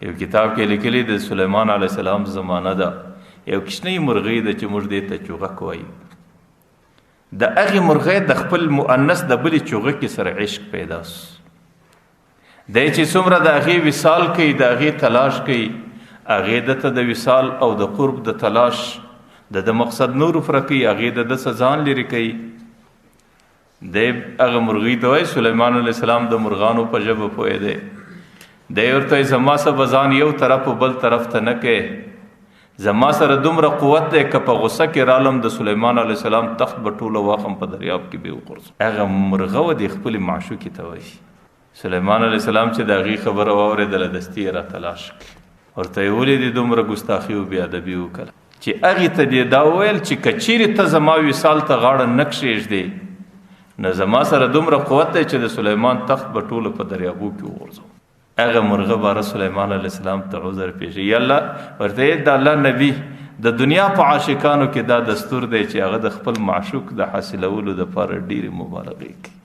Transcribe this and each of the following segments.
یو کتاب کې لیکلي د سلیمان علیه السلام زمانه ده، یو کوچنی مرغۍ ده چې موږ دې ته چوغک وایو. د هغې مرغۍ د خپل مؤنث د بلې چوغکې سره عشق پیدا سو. دی چې څومره د هغې وصال کوي، د هغې تلاش کوي، هغې ده ته د وصال او د قرب د تلاش د مقصد نور پوره کوي، هغې د ده ځان لرې کوي. دی هغه مرغۍ ته وایي سلیمان علیه السلام د مرغانو په ژبه پوه دی. دی ورته وایي زما څه به ځان یو طرف او بل طرف ته نه کوې، زما سره دومره قوت دی که په غصه کې رالم د سلیمان علیه السلام تخت به ټوله واخم په دریاب کې به وغورځم. هغه مرغه و د خپلې معشوقې ته وایي. سلیمان علیه السلام چې د هغې خبره واورېدله دستي یې را تلاش کړي، ورته یې ولې دومره ګستاخي او بې ادبي وکړه چې هغې ته دې دا وویل چې که چیرې ته زما وصال ته غاړه نه کښېږدې نو زما سره دومره قوت دی چې د سلیمان تخت به ټوله په دریابو کې وغورځوم. هغه مرغه باره سلیمان علیه السلام ته عذر پیښوي. یا الله ورته د الله نبی د دنیا په عاشقانو کې دا دستور دی چې هغه د خپل معشوق د حاصلولو دپاره ډېرې مبالغې کوي.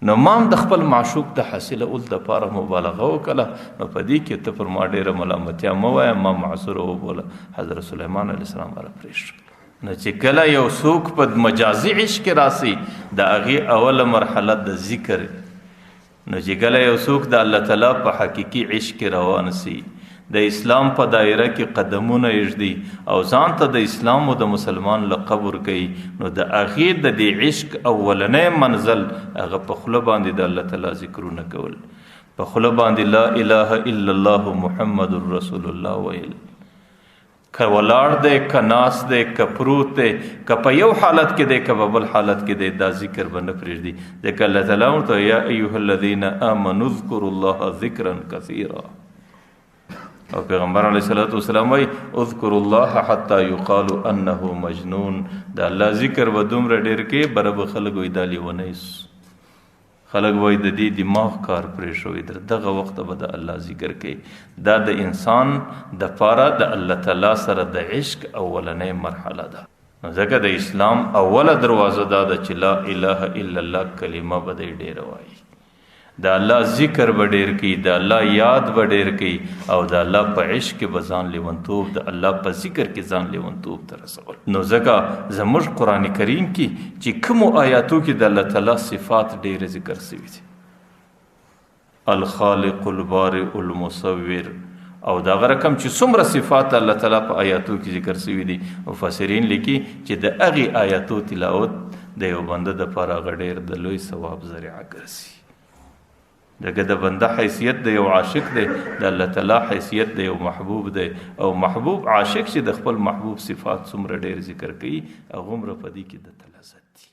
نو ما هم د خپل معشوق د حاصلولو دپاره مبالغه وکړه، نو په دې کې ته پر ما ډېره ملامتیا مه وایه، ما معذوره وبوله. حضرت سلیمان علیه السلام را پرېښود. نو چې کله یو څوک په مجازي عشق راسي د هغې اوله مرحله د ذکر، نو چې کله یو څوک د الله تعالی په حقیقي عشق روان سي، د اسلام په دایره کې قدمونه ایږدي او ځان ته د اسلام او د مسلمان لقب ورکوي، نو د هغې د دې عشق اولنی منزل هغه په خوله باندې د الله تعالی ذکرونه کول، په خوله باندې لا اله الا الله محمد رسول الله ویل. که ولاړ دی، که ناست دی، که پروت دی، که په یو حالت کې دی، که په بل حالت کې دی، دا ذکر به نه پرېږدي. ځکه الله تعالی ورته یا ایها الذین آمنوا اذکروا الله ذکرا کثیرا، او پیغمبر علیه الصلاة والسلام وایي اذکروا الله حتی یقال انه مجنون. د الله ذکر به دومره ډېر کې بره به خلک وایي دا لیونی سو، خلک وایي د دې دماغ کار پرېښوی، تر دغه وخته به د الله ذکر کوي. دا د انسان دپاره د الله تعالی سره د عشق اولنۍ مرحله ده. ځکه د اسلام اوله دروازه دا ده چې لا اله الا الله کلمه به دی ډېره وایي، د الله ذکر به ډېر کوي، د الله یاد به ډېر کوي، او د الله په عشق کې به ځان لیونتوب، د الله په ذکر کې ځان لیونتوب ته رسول. نو ځکه زموږ قرآن کریم کې چې کومو آیاتو کې د الله تعالی صفات ډېرې ذکر شوي دي، الخالق البارئ المصور، او دغه رقم چې څومره صفات الله تعالی په آیاتو کې ذکر شوي دي، مفسرین لیکي چې د هغې آیاتو تلاوت د یو بنده دپاره هغه ډېر د لوی ثواب ذریعه ګرځي. دغه د بنده حیثیت د یو عاشق دی، د الله تعالی حیثیت د یو محبوب دی، او محبوب عاشق چې د خپل محبوب صفات څومره ډېر ذکر کوي هغومره په دې کې د لذت دي.